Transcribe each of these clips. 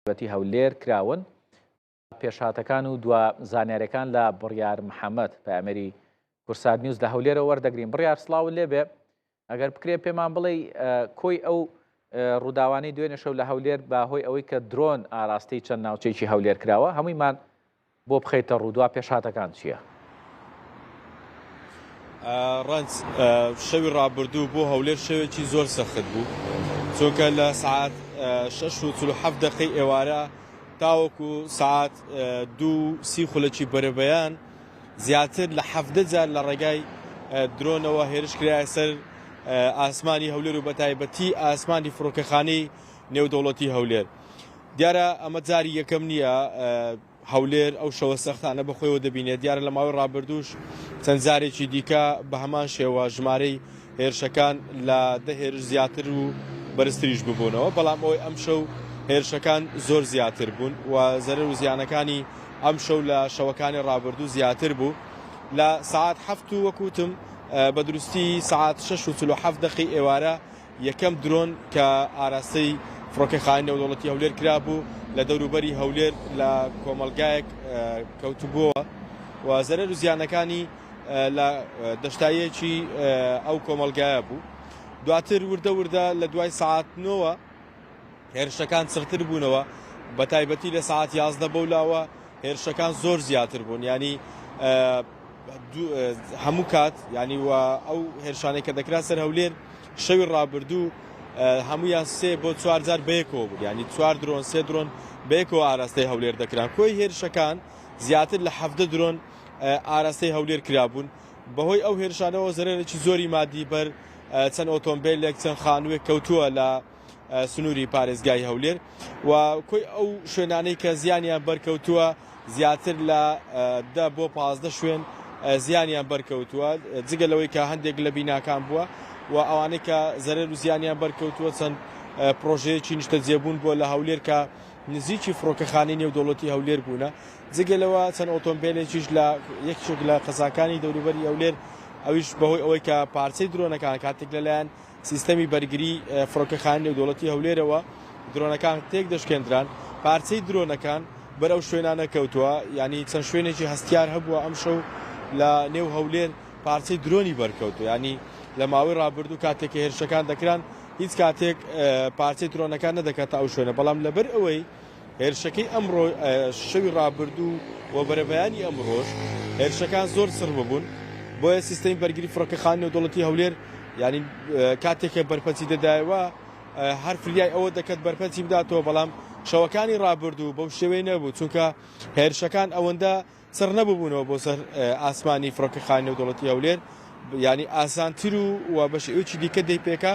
وەتی هەولێر کراون پێشهاتەکان و دوا زانیاریەکان لە بڕیار محەممەد پامەری کورسات نیوز لە هەولێرە وەردەگرین. بڕیار سڵاو لێبێ ئەگەر بکرێ پێمان بڵێ کۆی ئەو ڕووداوانەی دوێنێ شەو لە هەولێر باهۆی ئەوەی کە درۆن ئاراستەی چەند ناوچەیەکی هەولێر کراوە هەموویمان بۆ بخەیتە ڕوودوا پێشهاتەکان چییە؟ ڕەنج شەوی ڕابردوو بۆ هەولێر شەوێکی زۆر سەخت بوو چونکە لە سعات 6:47 ئێوارە تاوەکو سعات 2:30 خولەکی بەرەبەیان زیاتر لە 17 جار لە ڕێگای درۆنەوە هێرش کرایە سەر ئاسمانی هەولێر و بەتایبەتی ئاسمانی فڕۆکەخانەی نێودەوڵەتی هەولێر. دیارە ئەمە جاری یەکەم نییە هەولێر ئەو شەوە سەختانە بەخۆیەوە دەبینێت. دیارە لە ماوەی ڕابردووش چەند جارێکی دیکە بە هەمان شێوە ژمارەی هێرشەکان لە 10 هێرش زیاتر و بەرزتریش ببوونەوە، بەڵام ئەوەی ئەم شەو هێرشەکان زۆر زیاتر بوون و زەرەر و زیانەکانی ئەم شەو لە شەوەکانی ڕابردوو زیاتر بوو. لە سعات 7 وەکوتم بە دروستی سعات 6:47 ئێوارە یەکەم درۆن کە ئاراستەی فڕۆکەخانەی نێودەوڵەتی هەولێر کرابوو لە دەوروبەری هەولێر لە کۆمەلگایەک کەوتبووە و زەرەر و زیانەکانی لە دەشتایەکی ئەو کۆمەلگایە بوو. دواتر وردە وردە لە دوای سعات 9 هێرشەکان چڕتر بوونەوە، بە تایبەتی لە سعات 11 بەولاوە هێرشەکان زۆر زیاتر بوون، ینی هەموو کات ینی ئەو هێرشانەی کە دەکرا سەر هەولێر شەوی ڕابردوو هەمویان 3 بۆ 4 جار بەیەکەوە بوو، ینی 4 درۆن 3 درۆن بەیەکەوە ئاراستەی هەولێر دەکران. کۆی هێرشەکان زیاتر لە 17 درۆن ئاراستەی هەولێر کرابوون. بەهۆی ئەو هێرشانەوە زەرێکی زۆری مادی بەر چەند ئۆتۆمبیلێک چەند خانووێک کەوتووە لە سنووری پارێزگای هەولێر و کۆی ئەو شوێنانەی کە زیانیان بەرکەوتووە زیاتر لە 10 بۆ 15 شوێن زیانیان بەرکەوتووە، جگەلەوەی کە هەندێک لە بیناکان بووە و ئەوانەی کە زەرەر و زیانیان بەرکەوتووە چەند پرۆژەیەکی نیشتە جێبوون بۆ لە هەولێر کە نزیکی فڕۆکەخانەی نێودەوڵەتی هەولێر بوونە، جگەلەوە چەند ئۆتۆمبیلێکیش لە یەکێک لە قەزاکانی دەوروبەری هەولێر ئەویش بەهۆی ئەوەی کە پارچەی درۆنەکان کاتێک لەلایەن سیستەمی بەرگری فڕۆکەخانەی نێودەوڵەتی هەولێرەوە درۆنەکان تێک دەشکێنران، پارچەی درۆنەکان بەرەو شوێنانە کەوتووە، ینی چەند شوێنێکی هەستیار هەبووە ئەم شەو لە نێو هەولێر پارچەی درۆنی بەرکەوتو، ینی لە ماوەی ڕابردوو کاتێک هێرشەکان دەکران هیچ کاتێک پارچەی درۆنەکان نەدەکاتە ئەو شوێنە، بەڵام لەبەر ئەوەی هێرشەکەی ئەمڕۆ شەوی ڕابردوو و بەرەبەیانی ئەمڕۆژ هێرشەکان زۆر سڕ ببوون، بۆیە سیستەمی بەرگری فڕۆکەخانەی نێودەوڵەتی هەولێر ینی کاتێکە بەرپەرچی دەدایەوە هەر فریای ئەوە دەکەت بەرپەرچی بداتەوە، بەڵام شەوەکانی ڕابردوو بەو شێوەی نەبوو چونکە هێرشەکان ئەوەندە سڕ نەبوونەوە بۆ سەر ئاسمانی فڕۆکەخانەی نێودەوڵەتی هەولێر، ینی ئاسانتر و بە شێوەیەکی دیکە دەی پێکا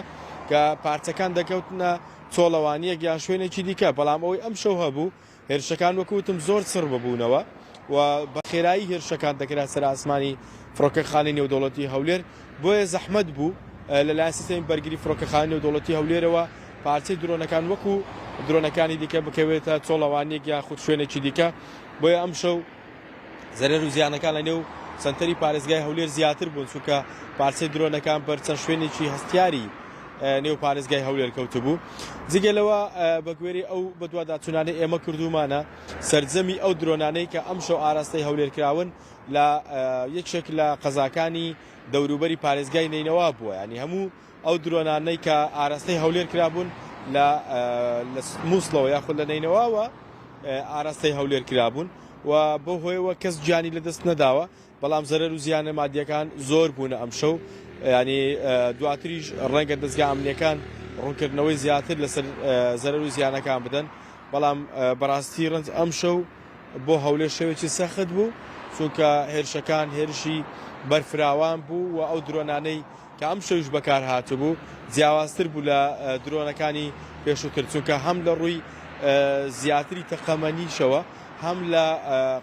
کە پارچەکان دەکەوتنە چۆڵەوانیەک یان شوێنێکی دیکە، بەڵام ئەوەی ئەم شەو هەبوو هێرشەکان وەکوتم زۆر سڕ ببوونەوە و بە خێرایی هێرشەکان دەکرا سەر ئاسمانی فڕۆکەخانەی نێودەوڵەتی هەولێر، بۆیە زەحمەت بوو لەلایەن سیستەمی بەرگری فڕۆکەخانەی نێودەوڵەتی هەولێرەوە پارچەی درۆنەکان وەکو درۆنەکانی دیکە بکەوێتە چۆڵەوانیەک یان خود شوێنێکی دیکە، بۆیە ئەم شەو زەرەر و زیانەکان لە نێو سنتەری پارێزگای هەولێر زیاتر بوون چونکە پارچەی درۆنەکان بەر چەند شوێنێکی هەستیاری نێو پارێزگای هەولێر کەوتبوو. جگەلەوە بەگوێری ئەو بەدواداچوونانەی ئێمە کردومانە سەرجەمی ئەو درۆنانەی کە ئەم شەو ئاراستەی هەولێر کراون لە یەکێک لە قەزاکانی دەوروبەری پارێزگای نینەوا بووە، ینی هەموو ئەو درۆنانەی کە ئاراستەی هەولێر کرابوون لە مووسڵەوە یاخود لە نینەواوە ئاراستەی هەولێر کرابوون و بۆ هۆیەوە کەس گیانی لەدەست نەداوە، بەڵام زەرەر و زیانە مادیەکان زۆر بوونە ئەم شەو، ینی دواتریش ڕەنگە دەستگا ئەمنیەکان ڕوونکردنەوەی زیاتر لەسەر زەرەر و زیانەکان بدەن، بەڵام بەڕاستی ڕەنج ئەم شەو بۆ هەولێر شەوێکی سەخت بوو چونکە هێرشەکان هێرشی بەرفراوان بوو و ئەو درۆنانەی کە ئەم شەوش بەکار هاتبوو جیاوازتر بوو لە درۆنەکانی پێشووتر، چونکە هەم لە ڕووی زیاتری تەقەمەنیشەوە هەم لە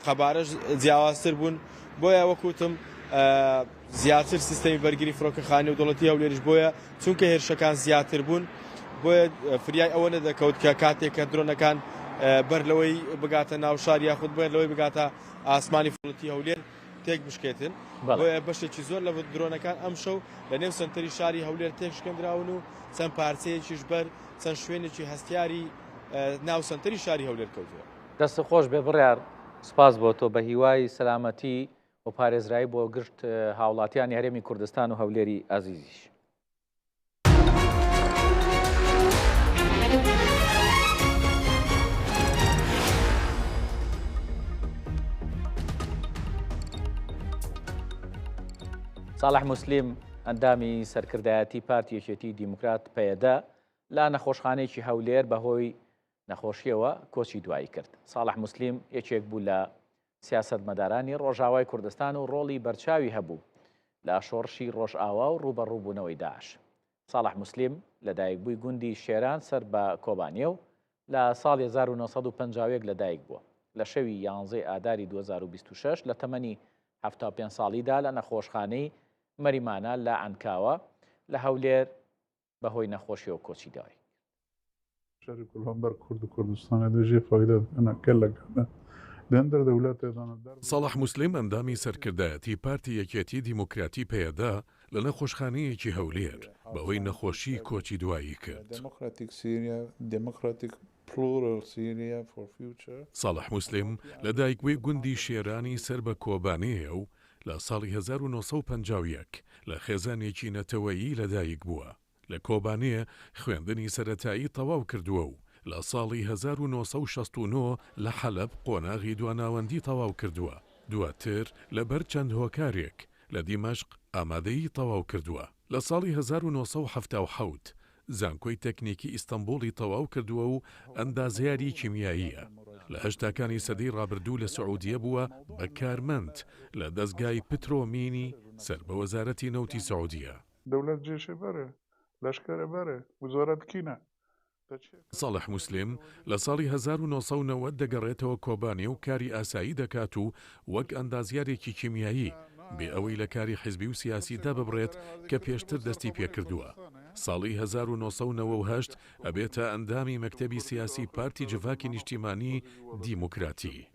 قەبارەش جیاوازتر بوون، بۆیە وەکوتم زیاتر سیستەمی بەرگری فڕۆکەخانەی نێودەوڵەتی هەولێرش بۆیە چونکە هێرشەکان زیاتر بوون بۆیە فریای ئەوە نەدەکەوت کە کاتێک کە درۆنەکان بەر لەوەی بگاتە ناو شار یاخود بەر لەوەی بگاتە ئاسمانی فڵەتی هەولێر تێک بشکێتن، بۆیە بەشێکی زۆر لە درۆنەکان ئەم شەو لە نێو سنتەری شاری هەولێر تێک شکێنراون و چەند پارچەیەکیش بەر چەند شوێنێکی هەستیاری ناوسەنتەری شاری هەولێر کەوتووە. دەست خۆش بێ بڕیار سپاس بۆ تۆ بە هیوای سەلامەتی و پارێزرایی بۆ گشت هاوڵاتیانی هەرێمی کوردستان و هەولێری ئازیزیش. ساڵح موسلیم ئەندامی سەرکردایەتی پارتی یەکێتی دیموکرات پەیەدا لا نەخۆشخانەیەکی هەولێر بەهۆی نەخۆشیەوە کۆچی دوایی کرد. ساڵح موسلیم یەکێک بوو لە سیاسەتمەدارانی ڕۆژاوای کوردستان و ڕۆڵی بەرچاوی هەبوو لە شۆڕشی ڕۆژئاوا و ڕوبەڕووبوونەوەی داعش. ساڵح موسلیم لەدایکبووی گوندی شێران سەر بە کۆبانیە و لە ساڵی 1950 لەدایک بووە. لە شەوی 11 ئاداری 2026 لە تەمەنی 75 ساڵیدا لە نەخۆشخانەی مەریمانە لە ئەنکاوە لە هەولێر بەهۆی نەخۆشیەوە کۆچی داوای. شەری کوردستان کورد کوردستان دەژێ فایدە گەلەکە دەندەر دەولەتێدانە. ساڵح موسلیم ئەندامی سەرکردایەتی پارتی یەکێتی دیموکراتی پەیەدا لە نەخۆشخانەیەکی هەولێر بەوەی نەخۆشی کۆچی دوایی کرد. ساڵح موسلیم لە دایکبووی گوندی شێرانی سەر بە کۆبانەیە و لە ساڵی 1950 لە خێزانێکی نەتەوەیی لەدایک بووە. لە کۆبانەیە خوێندنی سەرەتایی تەواو کردووە و لە ساڵی 1969 لە حەلەب قۆناغی دواناوەندی تەواو کردووە. دواتر لەبەر چەند هۆکارێک لە دیمەشق ئامادەیی تەواو کردووە. لە ساڵی 1970 زانکۆی تەکنیکی ئیستەنبوڵی تەواو کردووە و ئەندازیاری کیمیاییە. لە هەشتاکانی سەدەی ڕابردوو لە سعودیە بووە بە کارمەند لە دەستگای پترۆمینی سەر بە وەزارەتی نەوتی سعودیە. دەولەت جێشێ بەرە لەشکرە بەرە وزارەت کینە. ساڵح موسلیم لە ساڵی 1990 دەگەڕێتەوە کۆبانێ و کاری ئاسایی دەکات و وەک ئەندازیارێکی کیمیایی بێ ئەوەی لە کاری حیزبی و سیاسیدا ببڕێت کە پێشتر دەستی پێکردووە. ساڵی 1998 ئەبێتە ئەندامی مەکتەبی سیاسی پارتی جڤاکی نیشتیمانی دیموکراتی.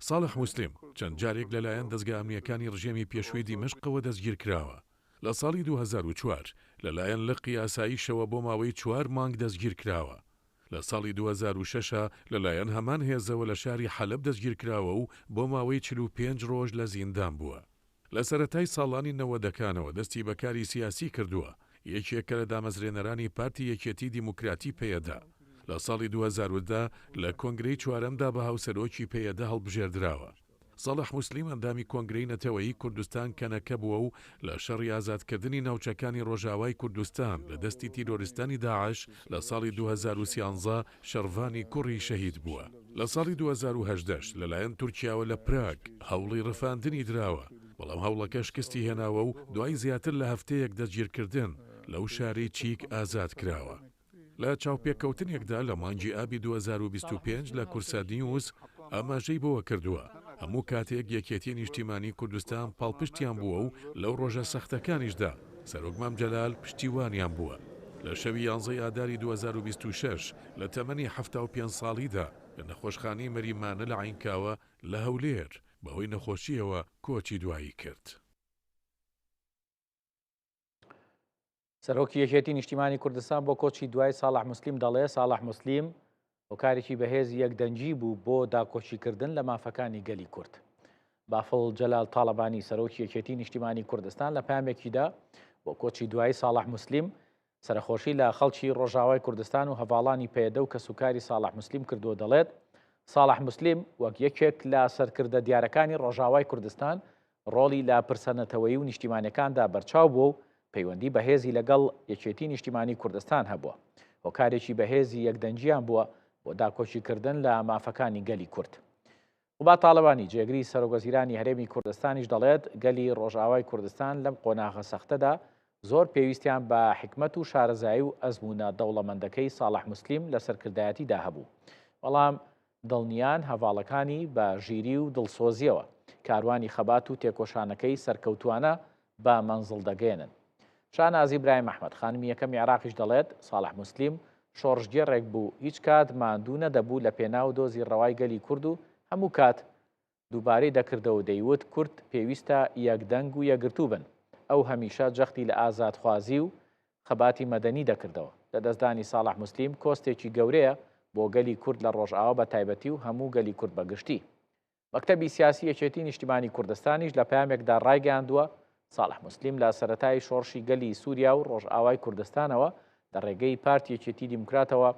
ساڵح موسلیم چەند جارێک لەلایەن دەستگا ئەمنیەکانی ڕژێمی پێشوەی دیمەشقەوە دەستگیر کراوە. لە ساڵی 2004 لەلایەن لقی ئاساییشەوە بۆ ماوەی 4 مانگ دەستگیر کراوە. لە ساڵی 2006 لەلایەن هەمان هێزەوە لە شاری حەلەب دەستگیر کراوە و بۆ ماوەی 45 ڕۆژ لە زیندان بووە. لە سەرەتای ساڵانی 90ەکانەوە دەستی بەکاری سیاسی کردووە، یەکێکە لە دامەزرێنەرانی پارتی یەکێتی دیموکراتی پەیەدا. لە ساڵی 2010 لە کۆنگرەی چوارەمدا بە هاوسەرۆکی پەیەدا هەڵبژێردراوە. ساڵح موسلیم ئەندامی کۆنگرەی نەتەوەیی کوردستان کەنەکە بووە و لە شەڕی ئازادکردنی ناوچەکانی ڕۆژاوای کوردستان لە دەستی تیرۆریستانی داعش لە ساڵی 2013 شەڕڤانی کوڕی شەهید بووە. لە ساڵی 2018 لەلایەن تورکیاوە لە پراگ هەوڵی ڕفاندنی دراوە، بەڵام هەوڵەکە شکستی هێناوە و دوای زیاتر لە هەفتەیەک دەستگیرکردن لەو شارەی چیک ئازاد کراوە. لە چاوپێککەوتنێکدا لە مانگی ئابی 2025 لە کورسا نیوز ئاماژەی بۆوە کردووە هەموو کاتێک یەکێتی نیشتیمانی کوردستان پاڵپشتیان بووە و لەو ڕۆژە سەختەکانیشدا سەرۆک مام جەلال پشتیوانیان بووە. لە شەوی 11 ئاداری 2026 لە تەمەنی 75 ساڵیدا لە نەخۆشخانەی مەریمانە لە عینکاوە لە هەولێر بەهۆی نەخۆشیەوە کۆچی دوایی کرد. سەرۆکی یەکێتی نیشتیمانی کوردستان بۆ کۆچی دوای ساڵح موسلیم دەڵێ ساڵح موسلیم هۆکارێکی بەهێزی یەکدەنجی بوو بۆ داکۆچیکردن لە مافەکانی گەلی کورد. بافڵ جەلال تاڵەبانی سەرۆکی یەکێتی نیشتیمانی کوردستان لە پامێکیدا بۆ کۆچی دوای ساڵح موسلیم سەرخۆشی لە خەڵکی ڕۆژاوای کوردستان و هەواڵانی پێدە و کەسوکاری ساڵح موسلیم کردووە. دەڵێت ساڵح موسلیم وەک یەکێک لە سەرکردە دیارەکانی ڕۆژاوای کوردستان ڕۆڵی لە پرسەنەتەوەی و نیشتیمانەکاندا بەرچاو بووە و پەیوەندی بەهێزی لەگەڵ یەکێتی نیشتیمانی کوردستان هەبووە. هۆکارێکی بەهێزی یەکدەنجیان بووە بۆ داکۆچیکردن لە مافەکانی گەلی کورد. قوبا تاڵەبانی جێگری سەرۆکوەزیرانی هەرێمی کوردستانیش دەڵێت گەلی ڕۆژاوای کوردستان لەم قۆناغە سەختەدا زۆر پێویستیان بە حکمت و شارەزایی و ئەزمونە دەوڵەمەندەکەی ساڵح موسلیم لە سەرکردایەتیدا هەبوو. بەڵام دڵنیان هەواڵەکانی بە ژیری و دڵسۆزیەوە کاروانی خەبات و تێکۆشانەکەی سەرکەوتوانە بە مەنزڵ دەگەێنن. شانازی برایم ئەحمەد خانمی یەکەمی عێراقیش دەڵێت ساڵح موسلیم شۆڕژگێڕێک بوو، هیچ کات ماندوو نەدەبوو لە پێناو دۆزی ڕەوای گەلی کورد و هەموو کات دووبارەی دەکردەوە دەیوت کورد پێویستە یەکدەنگ و یەکگرتوو بن. ئەو هەمیشە جەختی لە ئازادخوازی و خەباتی مەدەنی دەکردەوە. لە دەستدانی ساڵح موسلیم کۆستێکی گەورەیە بۆ گەلی کورد لە ڕۆژئاوا بە تایبەتی و هەموو گەلی کورد بەگشتی. مەکتەبی سیاسی یەکێتی نیشتیمانی کوردستانیش لە پامێکدا ڕایگەاندووە ساڵح موسلیم لە سەرەتای شۆڕشی گەلی سووریا و ڕۆژئاوای کوردستانەوە لە ڕێگەی پارتی یەکێتی دیموکراتەوە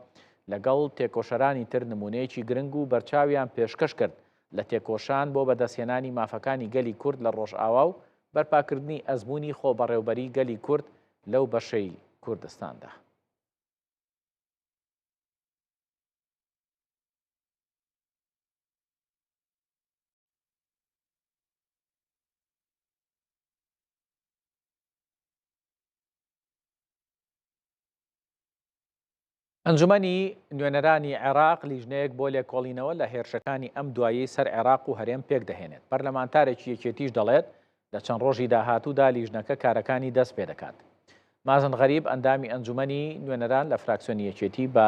لەگەڵ تێکۆشەرانی تر نمونەیەکی گرنگ و بەرچاویان پێشکەش کرد لە تێکۆشان بۆ بەدەستهێنانی مافەکانی گەلی کورد لە ڕۆژئاوا و بەرپاکردنی ئەزمموی خۆبەڕێوبەری گەلی کورد لەو بەشەی کوردستاندا. ئەنجومەنی نوێنەرانی عێراق لیژنەیەک بۆ لێکۆڵینەوە لە هێرشەکانی ئەم دوایی سەر عێراق و هەرێم پێک دەهێنێت. پەرلەمانتارێکی یەکێتیش دەڵێت لە چەند ڕۆژی داهاتوودا لیژنەکە کارەکانی دەست پێ دەکات. مازن غەریب ئەندامی ئەنجومەنی نوێنەران لە فراکسیۆنی یەکێتی بە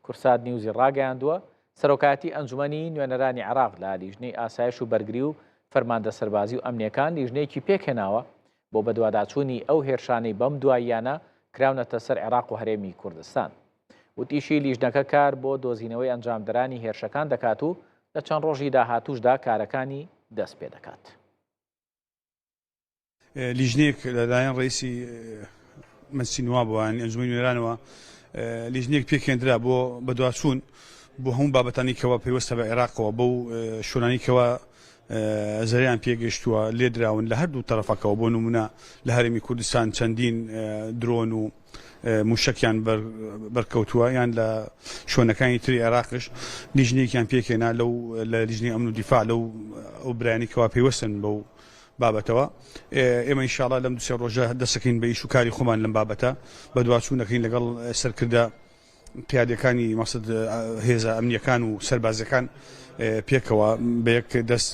کورسات نیوزی ڕاگەیاندووە سەرۆکاتی ئەنجومەنی نوێنەرانی عێراق لە لیژنەی ئاسایش و بەرگری و فەرماندە سەربازی و ئەمنیەکان لیژنەیەکی پێکهێناوە بۆ بەدواداچوونی ئەو هێرشانەی بەم دواییانە کراونەتە سەر عێراق و هەرێمی کوردستان. وتیشی لیژنەکە کار بۆ دۆزینەوەی ئەنجامدەرانی هێرشەکان دەکات و لە چەند ڕۆژی داهاتووشدا کارەکانی دەست پێ دەکات. لیژنێک لەلایەن ڕئیسی مەجلیسی نوابەوە ئەنجومەنی نوێنەرانەوە لیژنێک پێکهێنرا بۆ بەدوادچوون بۆ هەموو بابەتانی کەەوە پێوەستە بە عێراقەوە بەو شوێنانی کەەوە زەریان پێگەشتووە لێدراون لە هەردوو تەرەفەکەەوە بۆ نمونە لە هەرێمی کوردستان چەندین درۆن و موشکیان بەرکەوتووە یان لە شوێنەکانی تری عێراقش لیژنێکیان پێکهێنا لە لیژنەی ئەمن و دیفاع لەو ئەو برایانی کەوا پێوەستن بەو بابەتەوە. ئێمە ئینشاڵڵا لەم دوسێ ڕۆژە دەستەکەین بە ئیش و کاری خۆمان لەم بابەتە بەدوادچوونەکەین لەگەڵ سەرکردە پیادەکانی مەقسەد هێزە ئەمنیەکان و سەربازەکان پێکەوە بە یەک دەست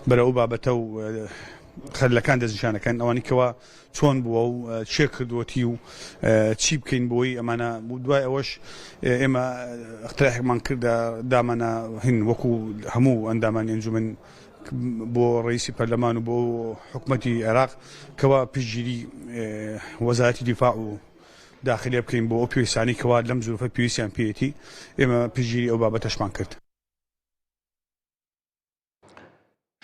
بەرە ئەو بابەتە و خەرلەکان دەستنیشانەکەن ئەوانی کەەوە چۆن بووە و چێ کردوەتی و چی بکەین بۆی ئەمانە دوای ئەوەش ئێمە اقتراحێکمان کردە دامانە هین وەکو هەموو ئەندامانی ئەنجومەن بۆ ڕئیسی پەرلەمان و بۆ حکوومەتی عێراق کەوا پشتگیری وەزارەتی دیفاع و داخلیە بکەین بۆ ئەو پێویستانی کەوا لەم زۆرفە پێویستیان پێیەتی ئێمە پشتگیری ئەو بابەتەشمان کرد.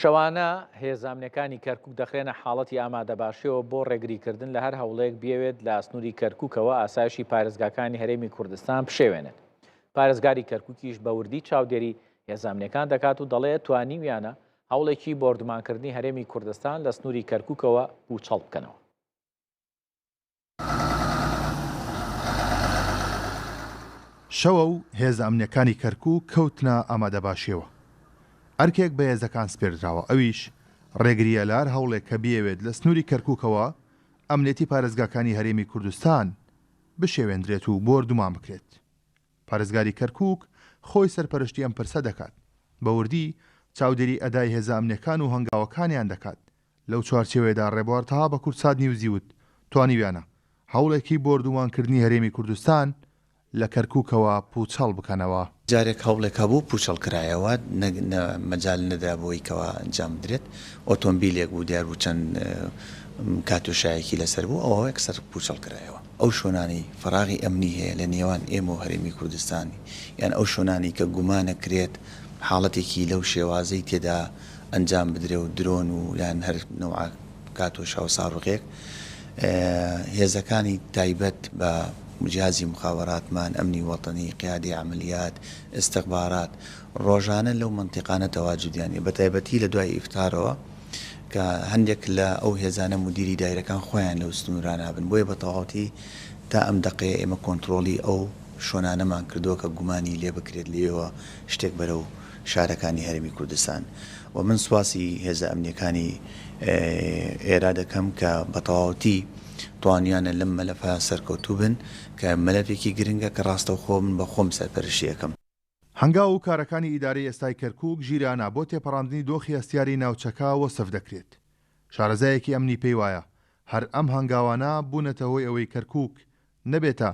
شەوانە هێزامنەکانی کەرکووک دەخرێنە حاڵەتی ئامادەباشیەوە بۆ ڕێگریکردن لە هەر هەوڵەیەک بێوێت لە ئاسنووری کەرکووکەوە ئاسایشی پارێزگاکانی هەرێمی کوردستان بشێوێنێت. پارێزگاری کەرکووکیش بە وردی چاودێری هێزامنەکان دەکات و دەڵێت توانیویانە هەوڵێکی بۆردمانکردنی هەرێمی کوردستان لە سنووری کەرکووکەوە پوچەڵ بکەنەوە. شەوە و هێز ئەمنیەکانی کەرکووک کەوتنە ئامادەباشیەوە. ئەرکێک بە هێزەکان سپێردراوە، ئەویش ڕێگریە لار هەوڵێک کە بیەوێت لە سنووری کەرکووکەوە ئەمنێتی پارێزگاکانی هەرێمی کوردستان بشێوێندرێت و بۆردومان بکرێت. پارێزگاری کەرکووک خۆی سەرپەرشتی ئەم پرسە دەکات، بە وردی چاودێری ئەدای هێزە ئەمنیەکان و هەنگاوەکانیان دەکات. لەو چوارچێوەیەدا ڕێبوارتەها بە کورسات نیوزی وت توانیویانە هەوڵێکی بۆردومانکردنی هەرێمی کوردستان لە کەرکووکەوە پوچەڵ بکەنەوە. جارێک هەوڵێک هەبوو پوچەڵ کرایەوە مەجال نەدا بۆی کەەوە ئەنجام بدرێت. ئۆتۆمبیلێک بوو دیار بوو چەند کاتوشایەکی لەسەر بوو ئەوە یەکسەر پوچەڵ کرایەوە. ئەو شۆنانی فراغی ئەمنی هەیە لە نێوان ئێمە و هەرێمی کوردستانی، یان ئەو شۆنانی کە گومانەکرێت حاڵەتێکی لەو شێوازەی تێدا ئەنجام بدرێ و درۆن و یان هەر نەوع کاتۆشا و ساڕوغێک هێزەکانی تایبەت بە جیهازی مخابراتمان ئەمنی وەتەنی قیادی عملیات ئستخبارات ڕۆژانە لەو منتیقانە تەواجودیانە بە تایبەتی لە دوای ئیفتارەوە کە هەندێک لە ئەو هێزانە مدیری دایرەکان خۆیان لەو سنوورانابن بۆیە بە تەواوەتی تا ئەم دەقەیە ئێمە کۆنتترۆلی ئەو شۆنانەمان کردووە کە گومانی لێ بکرێت لێەوە شتێک بەرەو شارەکانی هەرێمی کوردستان. و من سواسی هێزە ئەمنیەکانی ئێرا دەکەم کە بە تەواوەتی توانیانە لەم مەلەفە سەرکەوتوو بن کە مەلەفێکی گرنگە کە ڕاستەوخۆ من بە خۆم سەرپەرشتیەکەم. هەنگاو و کارەکانی ئیدارەی ئێستای کەرکووک ژیرانە بۆ تێپەڕاندنی دۆخی ئەستیاری ناوچەکە وەسف دەکرێت. شارەزایەکی ئەمنی پێی وایە هەر ئەم هەنگاوانە بوونەتە هۆی ئەوەی کەرکووک نەبێتە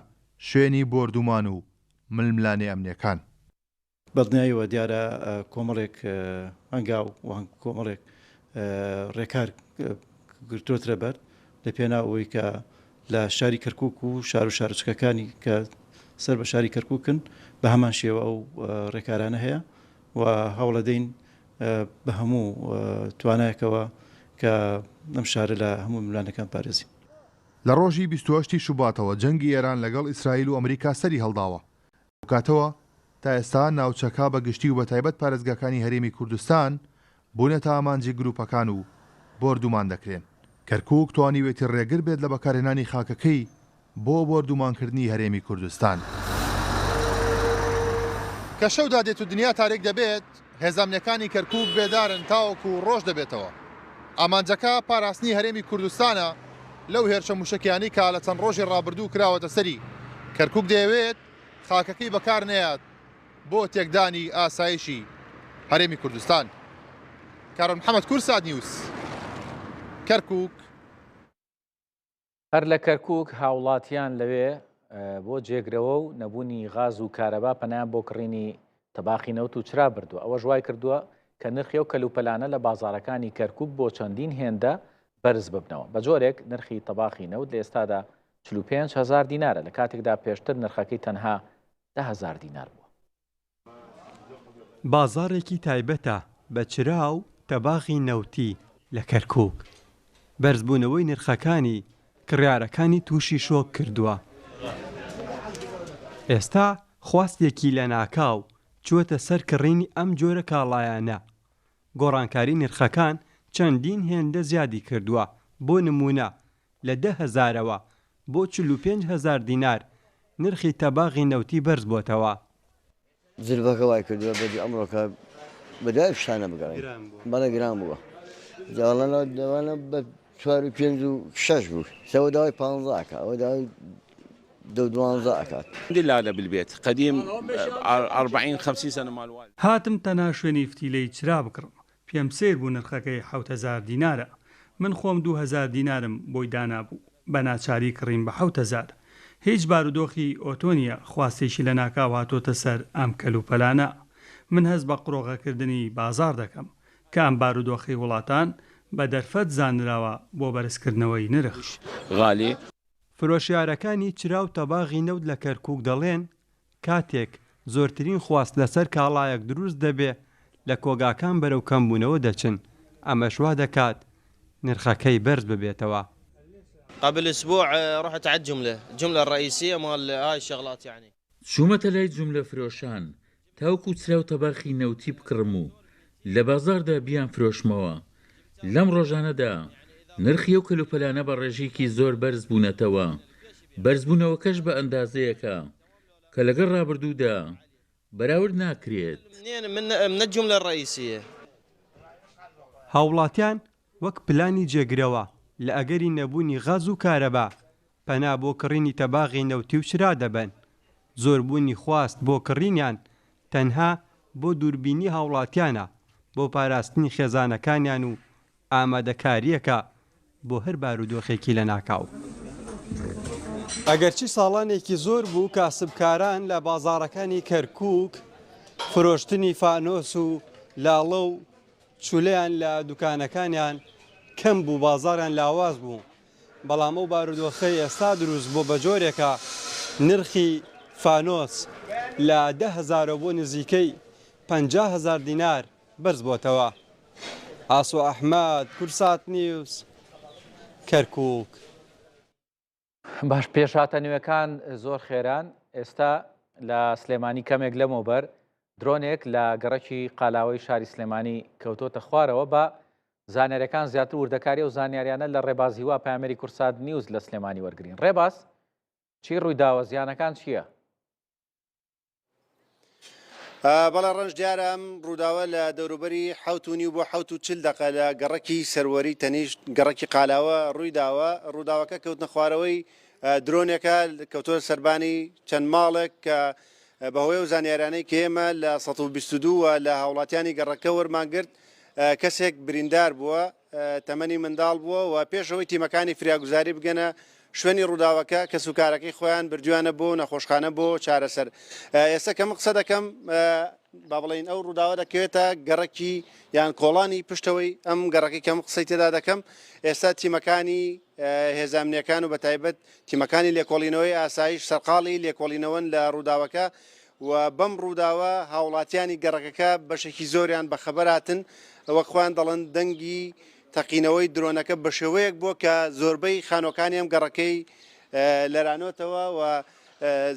شوێنی بۆردومان و ململانێ ئەمنیەکان. بەڵنیایەوە دیارە کۆمەڵێک هەنگاو و کۆمەڵێک ڕێکار گرتوۆترە بەر لە پێناوەوەی کە لە شاری کەرکووک و شار و شارچکەکانی کە سەر بە شاری کەرکووکن بە هەمان شێوە ئەو ڕێکارانە هەیە و هەوڵە دەین بە هەموو توانایەکەوە کە ئەم شارە لە هەموو میلانەکان پارێزی. لە ڕۆژی 28 شوباتەوە جەنگی ئێران لەگەڵ ئیسرائیل و ئەمریکا سەری هەڵداوە. کاتەوە تا ئێستا ناوچەکە بە گشتی و بە تایبەت پارێزگاکانی هەرێمی کوردستان بوونەتە ئامانجی گروپەکان و بۆردومان دەکرێن. کەرکووک توانیوێتی ڕێگر بێت لە بەکارهێنانی خاکەکەی بۆ بۆردومانکردنی هەرێمی کوردستان. کە شەودا دێت و دنیا تارێک دەبێت، هێزانەکانی کەرکووک بێدارن تاوەکو ڕۆژ دەبێتەوە. ئامانجەکە پاراستنی هەرێمی کوردستانە لەو هێرشە موشکیانی کە لە چەند ڕۆژی ڕابردوو کراوەتە سەری. کەرکووک دەیەوێت خاکەکەی بەکار نەیات بۆ تێکدانی ئاسایشی هەرێمی کوردستان. کارۆن محەممەد کورساد نیوس، کەرکووک. هەر لە کەرکووک هاوڵاتیان لەوێ بۆ جێگرەوە و نەبوونی غاز و کارەبا پەنایان بۆ کڕینی تەباخی نەوت و چرا بردووە. ئەوە ژوای کردووە کە نرخی و کەلوپەلانە لە بازارەکانی کەرکووک بۆ چەندین هێندە بەرز ببنەوە. بە جۆرێک نرخی تەباخی نەوت لە ئێستادا 45,000 دینارە، لە کاتێکدا پێشتر نرخەکەی تەنها 10,000 دینار بووە. بازارێکی تایبەتە بە چرا و تەباخی نەوتی لە کەرکووک. بەرزبوونەوەی نرخەکانی کڕیارەکانی تووشی شۆک کردووە. ئێستا خواستێکی لە ناکاو چووەتە سەر کڕینی ئەم جۆرە کاڵایانە. گۆڕانکاری نرخەکان چەندین هێندە زیادی کردووە. بۆ نمونە لە 10,000ەوە بۆ 45,000 دینار نرخی تەباغی نەوتی بەرز بۆتەوە. زلبەکە وای کردووە بەدی ئەمڕۆکە بەدای شتانە بگەڕین بەڵێ گران بووە. جاڵەنە دەوانە بە 4 و 5 و 6 بوو، سەوە داوای 15کە، ئەوە داوای 12 ئەکات. لا بالبيت قديم 40-50 سنة مال والد. هاتم تەنها شوێنی فتیلەی چرا بکڕم. پێم سیر بوو نرخەکەی 7,000 دینارە. من خۆم 2,000 دینارم بۆی دانابوو. بە ناچاری کڕیم بە 7,000. هیچ بارودۆخی ئۆتۆنیە خواستێکی لە ناکاو هاتۆتە سەر ئەم کەلوپەلانە. من هەست بە قڕۆغەکردنی بازار دەکەم کە ئەم بارودۆخی وڵاتان بە دەرفەت زانراوە بۆ بەرزکردنەوەی نرخ. غالی فرۆشیارەکانی چرا و تەباغی نەوت لە کەرکووک دەڵێن کاتێک زۆرترین خواست لەسەر کاڵایەک دروست دەبێ لە کۆگاکان بەرەو کەمبوونەوە دەچن. ئەمەش وا دەکات نرخەکەی بەرز ببێتەوە. قبل اسبوع رحت على الجمله الرئيسيه مال هاي الشغلات يعني. شومەتە لای جملە فرۆشان تاوکو چرا و تەباخی نەوتی بکڕم و لە بازاردا بیان فرۆشمەوە. لەم ڕۆژانەدا نرخی و کەلوپەلانە بە ڕێژێکی زۆر بەرز بوونەتەوە. بەرزبوونەوەکەش بە ئەندازەیەکە کە لەگەڵ ڕابردوودا بەراورد ناکرێت. من الجمله الرئيسيه. هاوڵاتیان وەک پلانی جێگرەوە لە ئەگەری نەبوونی غاز و کارەبا پەنا بۆ کڕینی تەباغی نەوتی و چرا دەبن. زۆربوونی خواست بۆ کڕینیان تەنها بۆ دووربینی هاوڵاتیانە بۆ پاراستنی خێزانەکانیان و ئامادەکاریەکە بۆ هەر بارودۆخێکی لە ناکاو. ئەگەرچی ساڵانێکی زۆر بوو کاسبکاران لە بازارەکانی کەرکووک فرۆشتنی فانۆس و لاڵە و چولەیان لە دوکانەکانیان کەم بوو، بازاریان لاواز بوو. بەڵام ئەو بارودۆخەی ئێستا دروست بۆ بە جۆرێکە نرخی فانۆس لە 10,000 بۆ نزیکەی 50,000 دینار بەرز بۆتەوە. ئاسۆ ئەحمەد، کورسات نیوز، کەرکووک. باش پێشاتە نوێەکان زۆر خێران. ئێستا لە سلێمانی کەمێک لەمەوبەر درۆنێک لە گەڕەکی قالاوەی شاری سلێمانی کەوتۆتە خوارەوە بە زانیاریەکان زیاتر وردەکاری و زانیاریانە لە ڕێبازیوا پامێری کورساد نیوز لە سلێمانی وەرگرین. ڕێباز چی ڕوویداوە، زیانەکان چییە؟ بەڵێ ڕەنج دیارە ئەم ڕووداوە لە دەوروبەری 7:30 بۆ 7:40 لە گەڕەکی سەروەری تەنیشت گەڕەکی قالاوە ڕوویداوە. ڕووداوەکە کەوتنە خوارەوەی درۆنێکە کەوتۆ سەربانی چەند ماڵێک کە بەهۆی و زانیارانەی کە ئێمە لە 122 لە هاوڵاتیانی گەڕەکە وەرمانگرت کەسێک بریندار بووە، تەمەنی منداڵ بووە و پێشەوەی تیمەکانی فریاگوزاری بگەنە شوێنی ڕووداوەکە کە سوکارەکەی خۆیان بردووانە بۆ نەخۆشخانە بۆ چارەسەر. ئێستا کەم قسە دەکەم با بڵین ئەو ڕووداوە دەکەوێتە گەڕەکی یان کۆڵانی پشتەوەی ئەم گەڕەکەی کەم قسەی تێدا دەکەم. ئێستا تیمەکانی هێزانامنیەکان و بە تایبەت تیمەکانی لێکۆڵینەوەی ئاسایش سەرقاڵی لێکۆڵینەوەن لە ڕووداوەکە و بەم ڕووداوە هاوڵاتیانی گەڕەکەەکە بەشێکی زۆریان بەخەبەراتن ئەوە خوان دەڵێن دەنگی تەقینەوەی درۆنەکە بە شێوەیەک بووە کە زۆربەی خانۆکانی ئەم گەڕەکەی لەرانۆتەوە و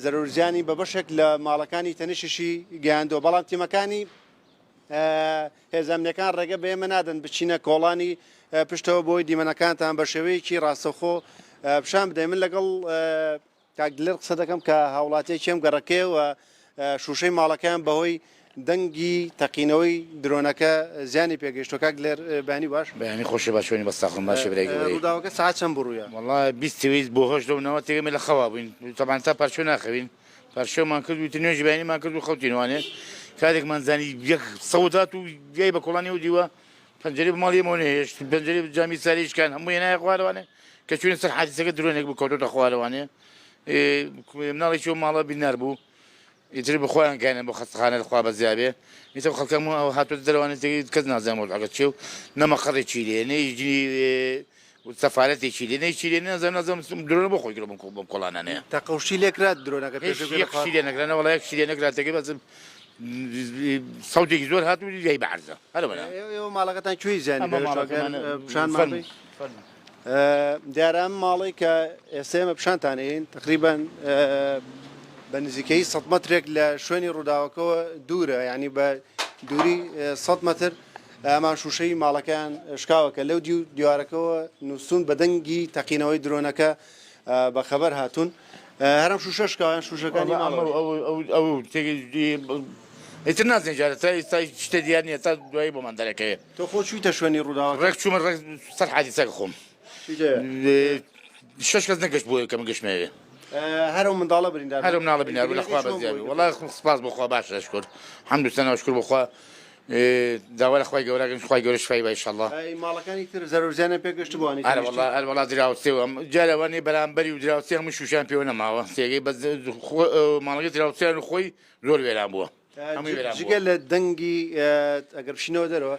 زەرورزیانی بە بەشێک لە ماڵەکانی تەنیششی گەیاندۆ بەڵام تیمەکانی هێزانامنیەکان ڕێگە بێمە نادەن بچینە کۆڵانی پشتەوە بۆی دیمەنەکانتان بە شێوەیەکی ڕاستەخۆ پیشان بدەین من لەگەڵ کاگلێر قسە دەکەم کە هاوڵاتیەکی ئەم گەڕەکەی و شوشەی ماڵەکان بەهۆی دەنگی تەقینەوەی درۆنەکە زیانی پێگەیشتۆ کاگلێر بەیانی باش بەیانی خۆشی باشوێنی بەستاخم باشە ڕووداوەکە ساعت چەند بڕوویە وڵا بیستویست بۆ هۆش دەونەوە تێگەمە لە خەوا بووین تەبان تا پارچۆ ناخەوین پارچۆمان کرد و نوێژی بەیانیمان کرد و خەوتینوانێ کاتێکمان زانی یەک سەودات و گای بە کۆڵانی و دیوە پەنجەری ماڵیەمەوە هێشت پەنجەری جامی ساریشکان هەموو هێنایە خوارەوانێ کە چوونە سەر حادیسەکە درۆنێک بکەوتۆتە خوارەوانێ مناڵێکی و ماڵە بینار بوو ئیتر بخۆیان کەێنە بۆ خەستخانە لەخوا بەزیابێ ئیتر خەڵکەم هاتوۆ دەروانێت کەس نازانەوە ئەگەر چێ و نەمەقەڕێکی لێ نەیجی سەفارەتێکی لێ نەیچی لێ نازانم درۆنە بۆ خۆی بم کۆڵانانەیە تەقەوشی لێکرات درۆنەکە پێشی لێ نەکرانە وڵای یەکشی لێ نەکراتەکە بەزم سەوتێکی زۆر هاتوو یای بەعرزە هەرەوەە ماڵەکەتان کوێی زیانی دیارە ئەم ماڵی کە ئێستا ئێمە پیشانتانەین تقریبان بە نزیکەی 100 مترێک لە شوێنی ڕووداوەکەەوە دوورە ینی بە دووری 100 متر ئەمان شوشەی ماڵەکان شکاوەکە لەو دیوارەکەەوە نووسون بە دەنگی تەقینەوەی درۆنەکە بە خەبەر هاتوون هەرم شوشە شکاویان شوشەکانی ئیتر نازێن جارە تا ئێستا شتە دیار نیە تا دوایی بۆمان دەرەکەوێت تۆ خۆ چوویتە شوێنی ڕووداوە ڕێک چوومە ڕێک سەر حادیسەکە خۆم 6 کەس نەگەشت بۆ کە من گەشتمەوێ هەرو منداڵە بریندار هەرو مناڵە بینار لەخوا بەزیابی وڵای سپاس بۆخوا باشە شکر حەمدوستانە شکر بۆخوا داوا لە خوای گەورەگەن خوای گەورە شفای بە ئینشاءالله ماڵەکانی تر زەرورزیانە پێگەشت بووانی وڵا دراوسێوە جارەوانی بەرامبەری و دراوسێ هەموو شوشان پێوە نەماوە سێگەی بە ماڵەکەی دراوسیان و خۆی زۆر وێران بووە جگە لە دەنگی ئەگەر بشینەوە دەرەوە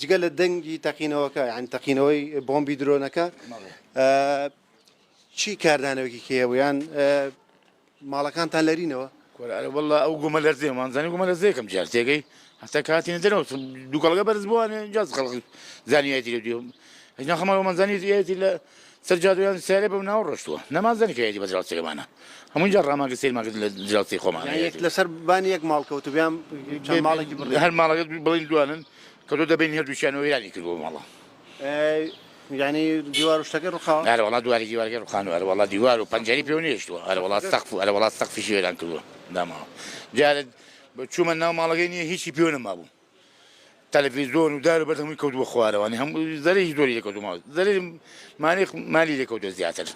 جگە لە دەنگی تەقینەوەکە یان تەقینەوەی بۆمبی درۆنەکە چی کاردانەوەکی کێویان ماڵەکانتان لەرینەوە والله ئەو گومە لەرزێمان زانی گومە لەرزەیەکەم جار تێگەی هەستا کاتینە دەرەوە دووکەڵگە بەرز بووانێ جاز خەڵق زانیەتی لە دیێ هیچ خەمەوەمان زانیەتی لە سەر جادویان سیارێ بە ناو ڕۆشتووە نەمازانی کەیەتی بە دراوسێکمانە هەموو جار ڕاماگە سێرمان کرد لە دراوسی خۆمان لەسەر بانی یەک ماڵ کەوتوبیان ماڵێکی هەر ماڵەکەت بڵین دوانن کە تۆ دەبین هەردووشیان وێرانی کردبوو ماڵە یعنی دیوار و شتەکە ڕووخاوە هەر وڵات دواری دیوارەکە ڕووخان و هەر وڵات دیوار و پەنجەری پێوە نێشتووە هەر وڵات سەقف و هەر وڵات سەقفیشی وێران کردووە داماوە جارێت چوومە ناو ماڵەکەی نییە هیچی پێوە نەمابوو تەلەڤیزۆن و دار و بەر هەمووی کەوتووە خوارەوەنی هەموو زەرێکی زۆری لێکەوتوو ماوە زەرێ مالی لێکەوتوە زیاتر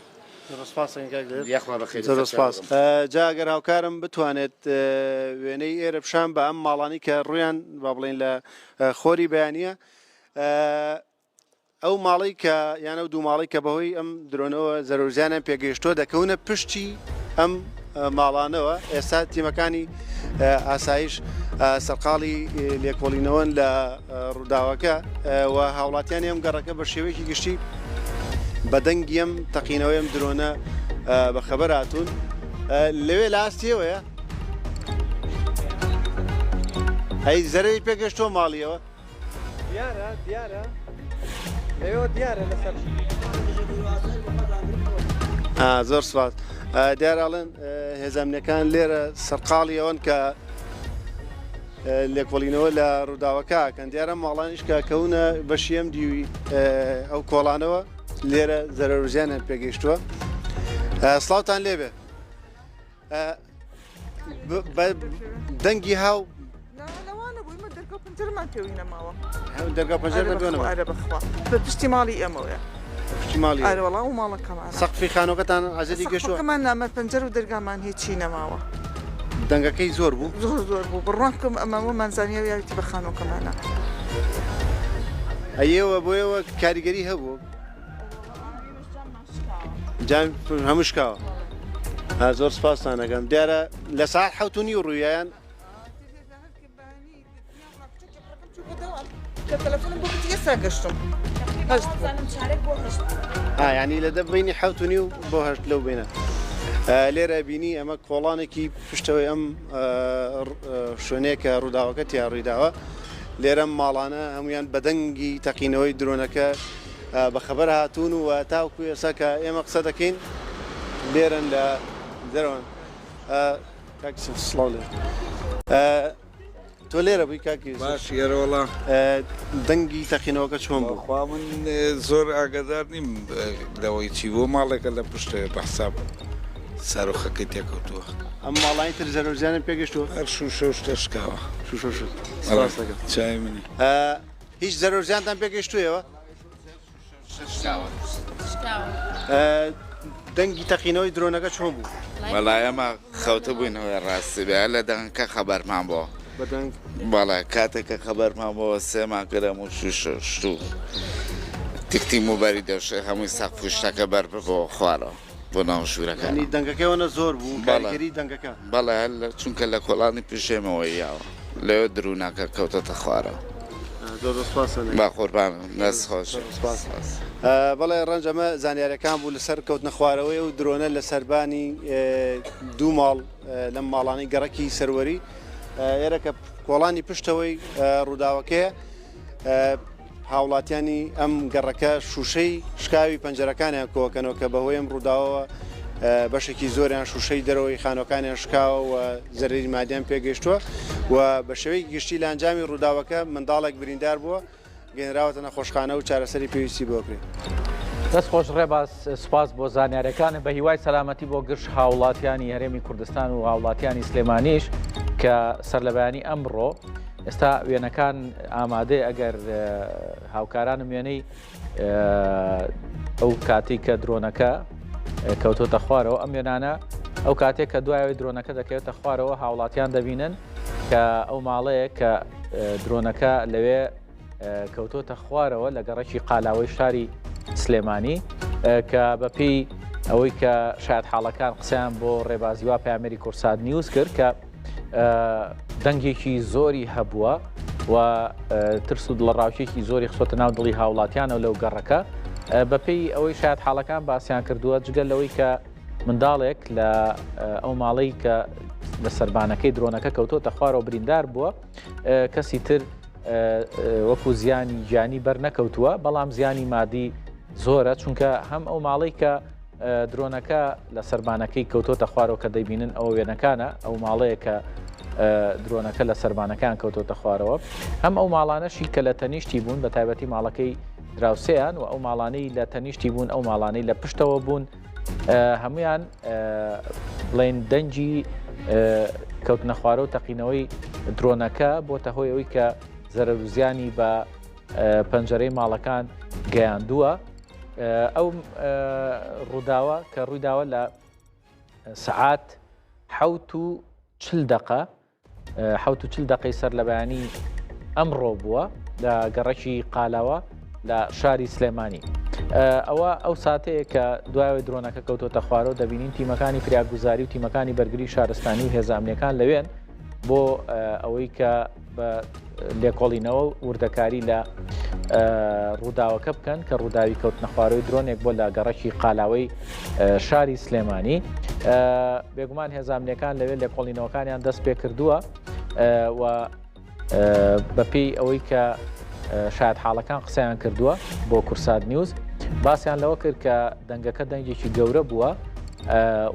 سپاس جاگەر هاوکارم بتوانێت وێنەی ئێرە پیشان بە ئەم ماڵانی کە ڕویان با بڵێن لە خۆری بەیانە ئەو ماڵی کە یانە دوو ماڵی کە بەهۆی ئەم درۆنەوە زەرورزیانیان پێگەیشتۆ دەکەونە پشتی ئەم ماڵانەوە ئێستا تیمەکانی ئاسایش سەرقاڵی لێکۆڵینەوەن لە ڕووداوەکە و هاوڵاتیانی ئەم گەڕەکە بە شێوەیەکی گشتی بە دەنگی ئەم تەقینەوەی ئەم درۆنە بە خەبەر هاتوون لەوێ لە ئاستیەوەیە ئەی زەرەی پێگەشتۆ ماڵیەوە دیارە لەوێ دیارە لەسەر زۆر سپاس دیاراڵێن هێزانامنیەکان لێرە سەرقاڵی ئەوەن کە لێکۆڵینەوە لە ڕووداوەکە کەن دیارە ماڵانیش کە کەونە بەشیەم دیوی ئەو کۆڵانەوە لێرە زەرورزیانیان پێگەیشتووە سڵاوتان لێبێ دەنگی هاو دەرگا پەنجەر بخوا بە پشتی ماڵی ئێمەوەیە پشتی ماڵی ئەرەوەڵا و ماڵەکەمان سەقفی خانۆکەتان عەزەری گەشتووە کەمان نامە پەنجەر و دەرگامان هیچی نەماوە دەنگەکەی زۆر بوو زۆر بوو بڕوانکەم ئەمەوە مانزانیە و یاویتی بە خانۆکەمانە ئەیەوە بۆیەوە کاریگەری هەبوو جام هەموو شکاوە زۆر سپاسان ئەەکەم دیارە لە ساعت 7:30 ڕوویان کە تەلەفۆنم بۆ ئێستا گەشتم ینی لە دەبینی حوتنی و بۆ هەشت لەو بینە لێرە بینی ئەمە کۆڵانێکی پشتەوەی ئەم شوێنەیە کە ڕووداوەکەتیان ڕوویداوە لێرەم ماڵانە هەمویان بەدەنگی تەقینەوەی درۆنەکە بەخەبەر هاتوون و تاوکو ئێستا کە ئێمە قسە دەکەین لێرن لە دەرەوەن سڵاو لێ تۆ لێرە بووی کاکی باش یێرەوەڵا دەنگی تەقینەوەکە چۆن بوو خوا من زۆر ئاگادار نیم لەوەی چی بۆ ماڵێکە لە پشتەوە بە حساب ساروخەکەی تێکەوتووە ئەم ماڵانی تر زەرۆزیانە پێگەشتووە هەر شوشە شکاوە چای منی هیچ زەرۆزیانتان پێگەشتوویەوە دەنگی تەقینەوەی درۆنەکە چۆن بوو وەڵای ئەمە خەوتە بووینەوەی ڕاستی بێ لە دەنگەکە خەبەرمان بۆ بەڵێ کاتێککە خەبەرمان بۆەوە سێمان گەرەم و شوشە تیکتی موبەری دەوشێ هەمووی سەق فشتەکە بەر بۆ خوارەوە بۆ ناو ژوورەکانی دەنگەکەیەوە زۆر بوو کاریگەری دەنگەکە بەڵێ چونکە لە کۆڵانی پێشێمەوە یاوە لەوێ دروناکە کەوتەتە خوارەوە با قوربان نەس خۆش بەڵێ ڕەنجەمە زانیاریەکان بوو لەسەر کەوتنە خوارەوەی و درۆنە لە سەربانی دوو ماڵ لەم ماڵانی گەڕەکی سەروەری ئێرە کە کۆڵانی پشتەوەی ڕووداوەکەیە هاوڵاتیانی ئەم گەڕەکە شوشەی شکاوی پەنجەرەکانیان کۆکەنەوە کە بەهۆی ئەم ڕووداوە بەشێکی زۆریان شوشەی دەرەوەی خانۆکانیان شکاوە و زەرری مادیان پێگەشتووە و بە شێوەی گشتی لە ئەنجامی ڕووداوەکە منداڵێک بریندار بووە گەێنراوەتە نەخۆشخانە و چارەسەری پێویستی بۆکرێت دەست خۆش ڕێباز سوپاس بۆ زانیاریەکانە بە هیوای سەلامەتی بۆ گشت هاوڵاتیانی هەرێمی کوردستان و هاوڵاتیانی سلێمانیش کە سەر لە بەیانی ئەمڕۆ ئێستا وێنەکان ئامادەی ئەگەر هاوکارانم وێنەی ئەو کاتی کە درۆنەکە کەوتۆتە خوارەوە ئەم وێنانە ئەو کاتێک کە دوایەوەی درۆنەکە دەکەوێتە خوارەوە هاوڵاتیان دەبینن کە ئەو ماڵەیە کە درۆنەکە لەوێ کەوتۆتە خوارەوە لە گەڕەکی قالاوەی شاری سلێمانی کە بەپێی ئەوەی کە شاید حاڵەکان قسەیان بۆ ڕێبازیوا پامێری کورساد نیوز کرد کە دەنگێکی زۆری هەبووە و ترس و دڵڕاوچێکی زۆری خسۆتە ناو دڵی هاوڵاتیانەوە لەو گەڕەکە بەپێی ئەوەی شاید حاڵەکان باسییان کردووە جگەل لەوەی کە منداڵێک لە ئەو ماڵەی کە لە سەربانەکەی درۆنەکە کەوتۆتە خوارەوە بریندار بووە کەسی تر وەکو زیانی گیانی بەر نەکەوتووە بەڵام زیانی مادی زۆرە چونکە هەم ئەو ماڵی کە درۆنەکە لە سەربانەکەی کەوتۆتە خوارەوە کە دەیبینن ئەو وێنەکانە ئەو ماڵەیە کە درۆنەکە لە سەربانەکان کەوتۆتە خوارەوە هەم ئەو ماڵانەشی کە لە تەنیشتی بوون بە تایبەتی ماڵەکەی دراوسیان و ئەو ماڵانەی لە تەنیشتی بوون ئەو ماڵانەی لە پشتەوە بوون هەمویان بڵێن دەنجی کەوتنە خوارە و تەقینەوەی درۆنەکە بۆتە هۆی ئەوەی کە زەرەرزیانی بە پەنجەرەی ماڵەکان گەیاندووە ئەو ڕووداوە کە ڕوویداوە لە سعات 40 دقەی سەر لە بەیانی ئەمڕۆ بووە لە گەڕەکی قالاوە لە شاری سلێمانی ئەوە ئەو ساتەیە کە دوایەوەی درۆنەکە کەوتۆتە خوارەوە دەبینین تیمەکانی فریاگوزاری و تیمەکانی بەرگری شارستانی و هێزانامنیەکان لەوێن بۆ ئەوەی کە بە لێکۆڵینەوە وردەکاری لە ڕووداوەکە بکەن کە ڕووداوی کەوتنە خوارەوەی درۆنێک بۆ لە گەڕەکی قالاوەی شاری سلێمانی بێگومان هێزانامنیەکان لەوێ لێکۆڵینەوەکانیان دەست پێ کردووە و بەپێی ئەوەی کە شاید حاڵەکان قسەیان کردووە بۆ کورساد نیوز باسییان لەوە کرد کە دەنگەکە دەنگێکی گەورە بووە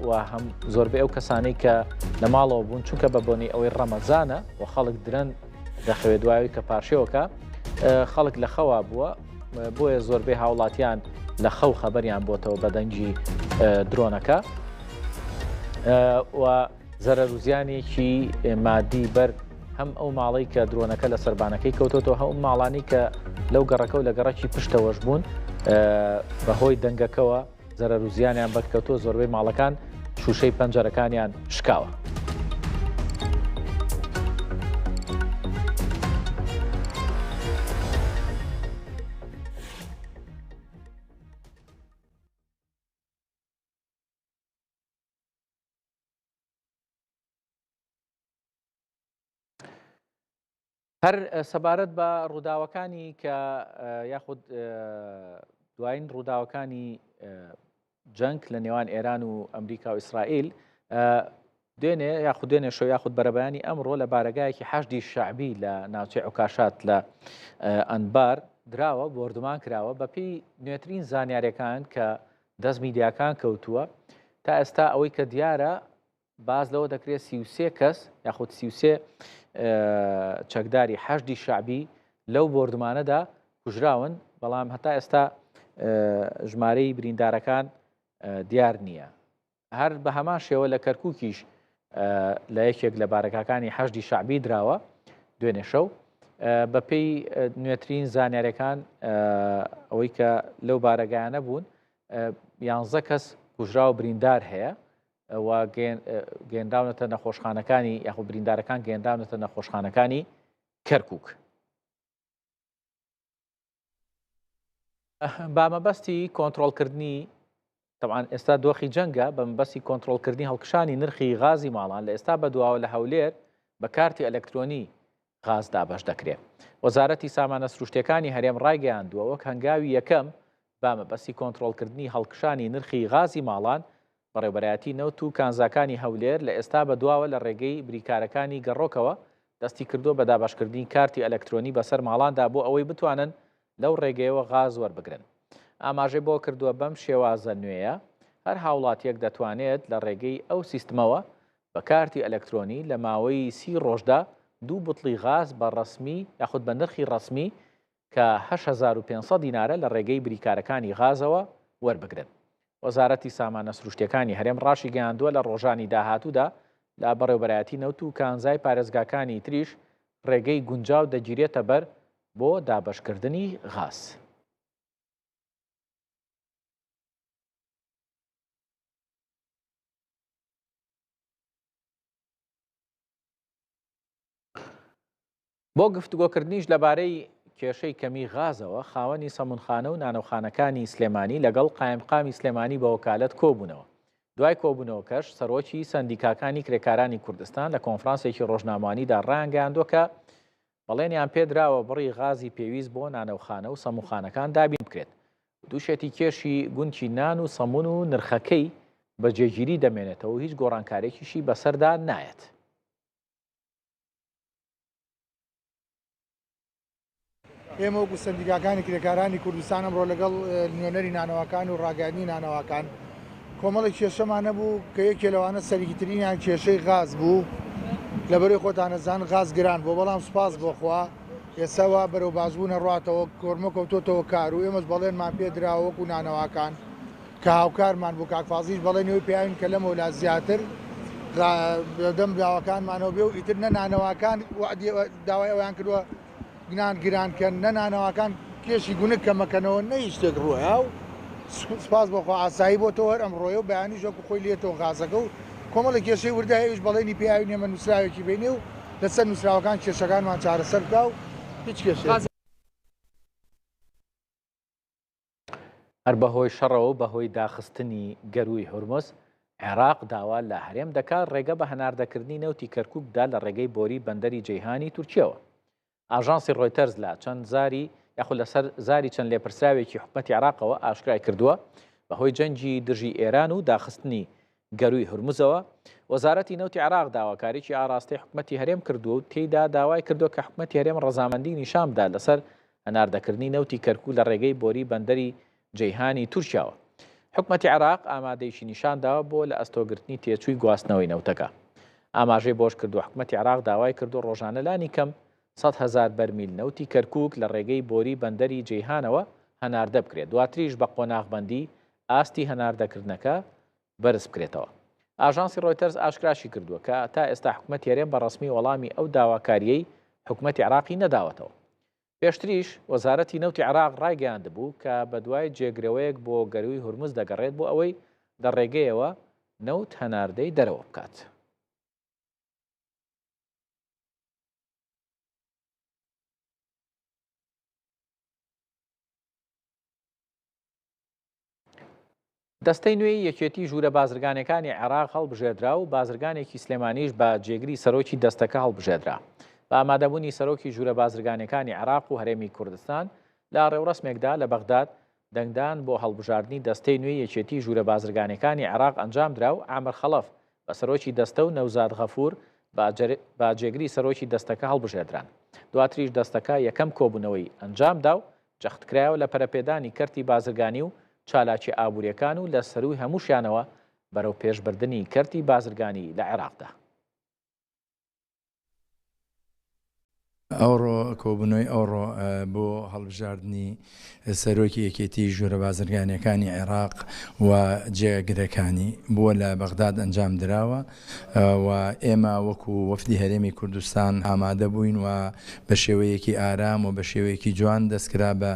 و هەم زۆربەی ئەو کەسانەی کە لە ماڵەوە بوون چونکە بە بۆنی ئەوەی ڕەمەزانە و خەڵک درەن دەخەوێت دوایەوەی کە پاشێوەکە خەڵک لە خەوا بووە بۆیە زۆربەی هاوڵاتیان لە خەو خەبەریان بۆتەوە بە دەنگی درۆنەکە و زەرەرزیانێکی مادی بەر هەم ئەو ماڵی کە درۆنەکە لە سەربانەکەی کەوتۆتەوە هەم ماڵانی کە لەو گەڕەکە و لە گەڕەکی پشتەوەش بوون بەهۆی دەنگەکەوە زەرەرزیانیان بەدکەوتۆ زۆربەی ماڵەکان شوشەی پەنجەرەکانیان شکاوە. هەر سەبارەت بە ڕووداوەکانی کە یاخود دوایین ڕووداوەکانی جەنگ لە نێوان ئێران و ئەمریکا و ئیسرائیل دوێنێ یاخود دوێنێ شەو یاخود بەرەبەیانی ئەمڕۆ لە بارەگایەکی حەشدی شعبی لە ناوچەی عوکاشات لە ئەنبار دراوە بۆردمان کراوە بەپێی نوێترین زانیاریەکان کە دەست میدیاکان کەوتووە تا ئێستا ئەوەی کە دیارە باز لەوە دەکرێت 33 کەس یاخود 33 چەکداری حەشدی شعبی لەو بۆردمانەدا کوژراون بەڵام هەتا ئێستا ژمارەی بریندارەکان دیار نییە. هەر بە هەمان شێوە لە کەرکووکیش لە یەکێک لە بارەکەکانی حەشدی شعبی دراوە دوێنێ شەو بەپێی نوێترین زانیاریەکان ئەوەی کە لەو بارەگایانە بوون 11 کەس کوژرا و بریندار هەیە و گەێنراونەتە نەخۆشخانەکانی یاخود بریندارەکان گەێنراونەتە نەخۆشخانەکانی کەرکووک. با مەبەستی کۆنتڕۆڵکردنی طبعاً ئێستا دۆخی جەنگە بە مەبەستی کۆنتڕۆڵکردنی هەڵکشانی نرخی غازی ماڵان لە ئێستا بەدواوە لە هەولێر بە کارتی ئەلکترۆنی غازدا بەش دەکرێت. وەزارەتی سامانە سروشتیەکانی هەرێم ڕایگەیاندووە وەک هەنگاوی یەکەم با مەبەستی کۆنتڕۆڵکردنی هەڵکشانی نرخی غازی ماڵان بەڕێوەبەرایەتی نەوت و کانزاکانی هەولێر لە ئێستا بەدواوە لە ڕێگەی بریکارەکانی گەڕۆکەوە دەستی کردو بە داباشکردنی کارتی ئەلکترۆنی بەسەر ماڵاندا بۆ ئەوەی بتوانن لەو ڕێگەیەوە غاز وەربگرن. ئاماژەی بۆ کردووە بەم شێوازە نوێیە هەر هاوڵاتیەک دەتوانێت لە ڕێگەی ئەو سیستمەوە بە کارتی ئەلکترۆنی لە ماوەی 30 ڕۆژدا 2 بوتڵی غاز بە ڕسمی یاخود بە نرخی ڕسمی کە 8500 دینارە لە ڕێگەی بریکارەکانی غازەوە وەربگرن. وەزارەتی سامانە سروشتیەکانی هەرێم ڕاشی گەیاندووە لە ڕۆژانی داهاتوودا لە بەڕێوەبەرایەتی نەوت و کانزای پارێزگاکانی تریش ڕێگەی گونجاو دەگیرێتە بەر بۆ دابەشکردنی غاز. بۆ گفتوگۆکردنیش لەبارەی کێشەی کەمی غازەوە خاوەنی سەمونخانە و نانەوخانەکانی سلێمانی لەگەڵ قایمقامی سلێمانی بە وەکالەت کۆبوونەوە. دوای کۆبوونەوەکەش سەرۆکی سەندیکاکانی کرێکارانی کوردستان لە کۆنفرانسێکی ڕۆژنامەوانیدا ڕایانگەیاندووە کە بەڵێنیان پێدراوە بڕی غازی پێویست بۆ نانەوخانە و سەمونخانەکان دابین بکرێت. دووشێتی کێشی گونتی نان و سەمون و نرخەکەی بە جێگیری دەمێنێتەوە و هیچ گۆڕانکارێکیشی بەسەردا نایەت. ئێمە وەکو سەندیکاکانی کرێکارانی کوردستان ئەمڕۆ لەگەڵ نوێنەری نانەوەکان و ڕاگەاندنی نانەوەکان کۆمەڵی کێشەمان نەبوو کە یەکێ لەوانە سەرگیترینیان کێشەی غاز بوو. لەبەرەوەی خۆتانەزان غاز گران بۆ بەڵام سوپاس بۆخوا ئێساوا بەرەو بازبوونە ڕاتەوە کۆرمە کەوتۆتەوە کار و ئێمەش بەڵێنمان پێدراوە وەکو نانەوەکان کە هاوکارمان بوو کاکفازیش بەڵێنەوەی پێیاوین کە لەمە ولا زیاتر دەم داواکانمانەوە بێ و ئیتر نە نانەوەکان داوای ئەویان کردووە گنان گرانکەن نەنانەوەکان کێشی گونە کەمەکەنەوە نەی شتێک ڕووە و سپاس بۆخوا ئاسایی بۆ تۆ هەر ئەمڕۆیە و بەیانی ژۆک خۆی لێتەوە غازەکە و کۆمەڵی کێشەی ورداهێویش بەڵێنی پێیاوی نێمە نووسراوێکی بینێ و لەسەر نووسراوەکان کێشەکانمان چارەسەر بکا و هیچ کێشە هەر بەهۆی شەڕەوە و بەهۆی داخستنی گەروی هورمز عێراق داوا لە هەرێم دەکات ڕێگە بە هەناردەکردنی نەوتی کەرکووکدا لە ڕێگەی بۆری بەندەری جەیهانی تورکیەوە. ئاژانسی ڕۆیتەرز لە چەند زاری یاخود لەسەر زاری چەند لێپرسراوێکی حکومەتی عێراقەوە ئاشکرای کردووە بەهۆی جەنگی دژی ئێران و داخستنی گەروی هورمزەوە وەزارەتی نەوتی عێراق داواکاریی ئاڕاستی حکومەتی هەرێم کردووە و تێیدا داوای کردووە کە حکومەتی هەرێم ڕەزامەندی نیشاندا لەسەر هەناردەکردنی نەوتی کەرکووک لە ڕێگەی بۆری بەندەری جەیهانی تورکیاوە. حکومەتی عێراق ئامادەیشی نیشانداوە بۆ لە ئەستۆگرتنی تێچووی گواستنەوەی نەوتەکە. ئاماژەی بۆش کردو حکومەتی عێراق داوای کردو ڕۆژانە لانی کەم 100,000 بەرمیل نەوتی کەرکووک لە ڕێگەی بۆری بەندەری جەیهانەوە هەناردە بکرێت. دواتریش بە قۆناغبەندی ئاستی هەناردەکردنەکە بەرز بکرێتەوە. ئاژانسی ڕۆیتەرز ئاشکراشی کردووە کە تا ئێستا حکومەتی هەرێم بە ڕسمی وەڵامی ئەو داواکاریەی حکومەتی عێراقی نەداوەتەوە. پێشتریش وەزارەتی نەوتی عێراق ڕایگەیاندبوو کە بە دوای جێگرەوەیەک بۆ گەروی هورمز دەگەڕێت بۆ ئەوەی لە ڕێگەیەوە نەوت هەناردەی دەرەوە بکات. دەستەی نوێی یەکێتی ژوورە بازرگانەکانی عێراق هەڵبژێدرا و بازرگانێکی سلێمانیش بە جێگری سەرۆکی دەستەکە هەڵبژێدرا. بە ئامادەبوونی سەرۆکی ژوورە بازرگانیەکانی عێراق و هەرێمی کوردستان لە ڕێوڕسمێکدا لە بەغداد دەنگدان بۆ هەڵبژاردننی دەستەی نوێی یەکێتی ژوورە بازرگانیەکانی عێراق ئەنجام درا و عامر خەڵەف بە سەرۆکی دەستە و نەوزاد غەفور با جێگری سەرۆکی دەستەکە هەڵبژێدران. دواتریش دەستەکە یەکەم کۆبوونەوەی ئەنجامدا و جەختکرایەوە لە پەرەپێدانی کەرتی بازرگانی و چالاکی ئابوووریەکان و لە سەروی هەمووشیانەوە بەرەو پێشبردننی کەرتی بازرگانی لە عێراقدا. ئەوڕۆ کۆبوونەوەی ئەوڕۆ بۆ هەڵبژاردننی سەرۆکی یەکێتی ژوورە بازرگانیەکانی عێراق و جێگرەکانی بووە لە بەغداد ئەنجام دراوە و ئێمە وەکو وەفدی هەرێمی کوردستان ئامادە بووین و بە شێوەیەکی ئارام و بە شێوەیەکی جوان دەستکرا بە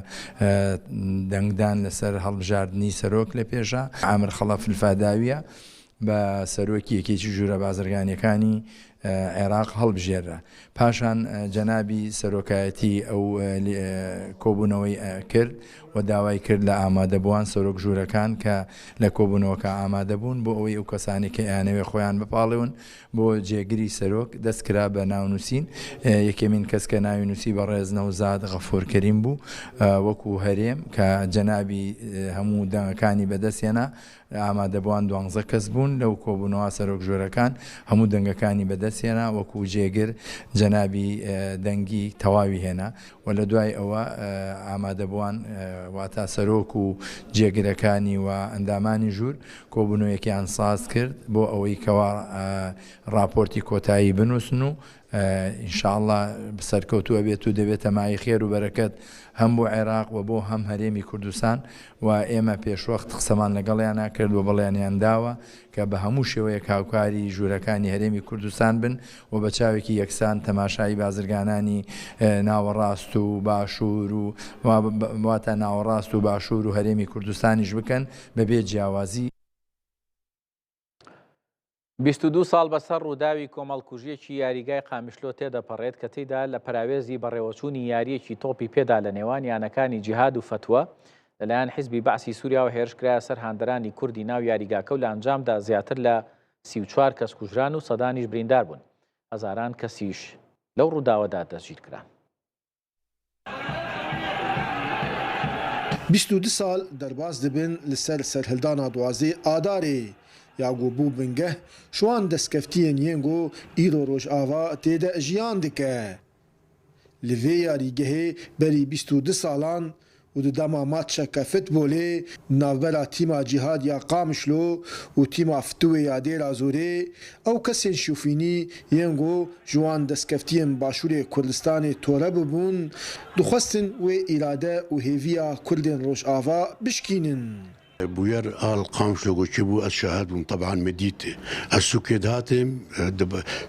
دەنگدان لەسەر هەڵبژاردننی سەرۆک لە پێشە. عامر خەڵەف الفاداویە بە سەرۆکی یەکێتی ژوورە بازرگانیەکانی عێراق هەڵبژێرە. پاشان جەنابی سەرۆکایەتی ئەو کۆبوونەوەی کرد و داوای کرد لە ئامادەبووان سەرۆک ژوورەکان کە لە کۆبوونەوەکە ئامادەبوون بۆ ئەوەی ئەو کەسانی کە ئەیانەوێ خۆیان بپاڵێون بۆ جێگری سەرۆک دەستکرا بە ناونووسین. یەکێمین کەس کە ناوی نووسی بە ڕێز نەوزاد غەفور کەریم بوو وەکو هەرێم کە جەنابی هەموو دەنگەکانی بەدەستێنا ئامادەبووان 12 کەس بوون لەو کۆبوونەوە سەرۆک ژوورەکان هەموو دەنگەکانی بەدەستێنا وەکو جێگر جەنابی دەنگی تەواوی هێنا و لە دوای ئەوە ئامادەبووان واتە سەرۆک و جێگرەکانی و ئەندامانی ژوور کۆبوونەوەیەکیان ساز کرد بۆ ئەوەی کەوا راپۆرتی کۆتایی بنووسن و ئینشاءڵڵا سەرکەوتووە بێت و دەبێتە مای خێر و بەرەکەت هەم بۆ عێراق و بۆ هەم هەرێمی کوردستان و ئێمە پێشوەخت قسەمان لەگەڵیان ناکرد و بەڵێنیان داوە کە بە هەموو شێوەیە هاوکاری ژوورەکانی هەرێمی کوردستان بن و بە چاوێکی یەکسان تەماشای بازرگانانی ناوەڕاست و باشوور و واتە ناوەڕاست و باشوور و هەرێمی کوردستانیش بکەن بەبێ جیاوازی. 22 ساڵ بەسەر ڕووداوی کۆمەڵکوژیەکی یاریگای قامیشلۆ تێدەپەڕێت کە تێیدا لە پراوێزی بەڕێوەچوونی یاریەکی تۆپی پێدا لە نێوان یانەکانی جیهاد و فتووە لەلایەن حیزبی بەعسی سووریا و هێرشکرایە سەر هاندەرانی کوردی ناو یاریگاکە و لە ئەنجامدا زیاتر لە 34 کەس کوژران و سەدانیش بریندار بوون. هەزاران کەسیش لەو ڕووداوەدا دەستگیر کران. 22 سال دەرباز دەبن لەسەر سەرهەلدانا دوازێ ئادارێ یاگو بوو بنگە شوان دەستکەفتیان یەنگۆ ئیرۆ ڕۆژئاوا تێدە ژیان دکە. لە vê yarîgehê berî 22 salan û di dema matçeka futbolê navbera tîma cîhad ya Qamişlo û tîma Fitûyê ya Dêra Zorê ew kesên şûfînî yên got ji wan destkeftiyên Başûrê Kurdistanê tore bibûn, dixwestin wê îrade û hêviya Kurdên Rojava bişkînin. بوير آل قامش لو جيبو الشهاد طبعا مديت السوكيد هاتم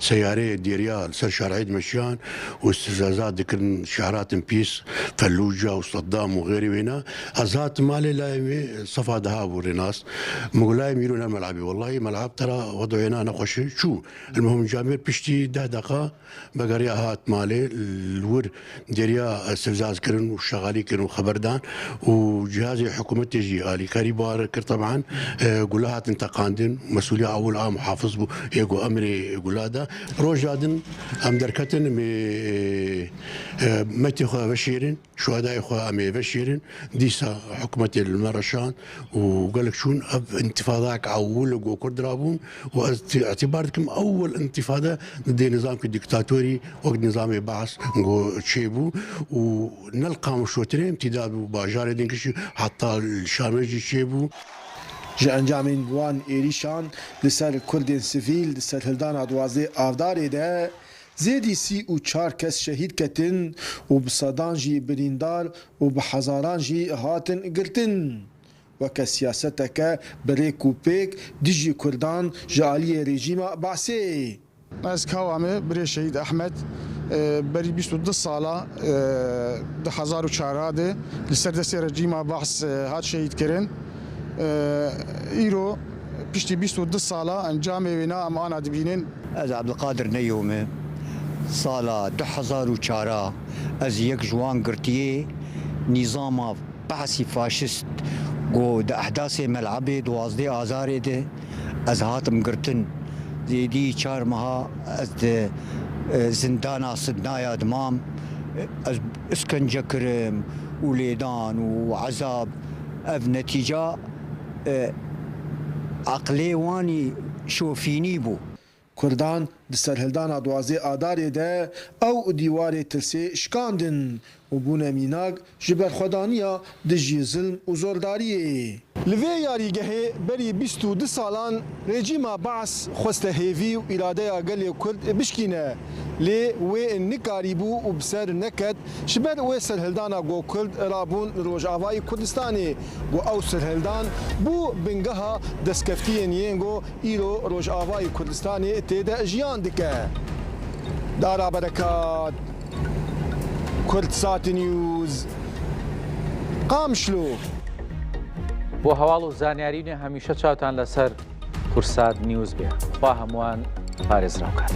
سيارة ديريال سر شارعيد مشيان واستفزازات ذكر شعارات بيس فلوجة وصدام وغيره هنا أزات مالي لا صفا دهاب ورناس مقولاي ميرون الملعبي والله ملعب ترى وضعنا نقش شو المهم جامير بشتي 10 دقيقة بقريا هات مالي الور ديريا استفزاز كرن وشغالي كرن خبردان وجهاز حكومة تجي آلي كريم باركر طبعا قولات انت قاندن مسؤوليه اول عام محافظ بو يقو امري قولادا روجادن ام دركتن متي خو بشيرين شهداء خو امي بشيرين ديسا حكومه المرشان وقال لك شون انتفاضاك اول وكردرابون واعتباركم اول انتفاضه ضد نظام ديكتاتوري وقت نظام بعث تشيبو ونلقى مشوترين امتداد باجار دينكش حتى الشامجي بو ji encamên wan êrîşan li ser Kurdên sivîl di serhildana Duazê Avdarê de zêdî 34 kes şehîd ketin û bi sedan jî birîndar û bi hezaran jî hatin girtin. Weke siyaseteke birêk û pêk dijî Kurdan ji aliyê rejîma Basê. Ez kawamê birê Şehîd Ehmed berî 22 sala di 2004 de li ser destê rejîma Bas hat şehîd kirin. îro piştî 22 sala encamê wê na em ana dibînin. Ez Abdulkadir Neyûmê sala 2004 ez yek ji wan girtiye nîzama Basî faşîst got di ehdasê melebê 12 Azarê de ez hatim girtin. زیدی 4 ماه از زندانا صدنايا دمام اسكنجة كرم وليدان وعذاب اف نتيجة عقلي واني شوفيني بو کوردان di serhildana duwazê adarê de ew û dîwarê tilsê şikandin û bûne mînak ji ber xwedaniya dijî zilm û zordariyê. Li vê yarîgehê berî 22 salan rejîma Baas xweste hêvî û îradeya gelê Kurd bişkîne. Lê wê nikarîbû û bi ser neket ji ber wê serhildana got Kurd rabûn li Rojavayê Kurdistanê. Got ew serhildan bû bingeha destkeftiyên yên got îro Rojavayê Kurdistanê têde jiyan dike. Dara berekat Kurdsat News قامشلو بۆ هەواڵ و زانیارینێ هەمیشە چاوتان لەسەر کورسات نیوز بێ خوا هەمووان پارێزراو کات.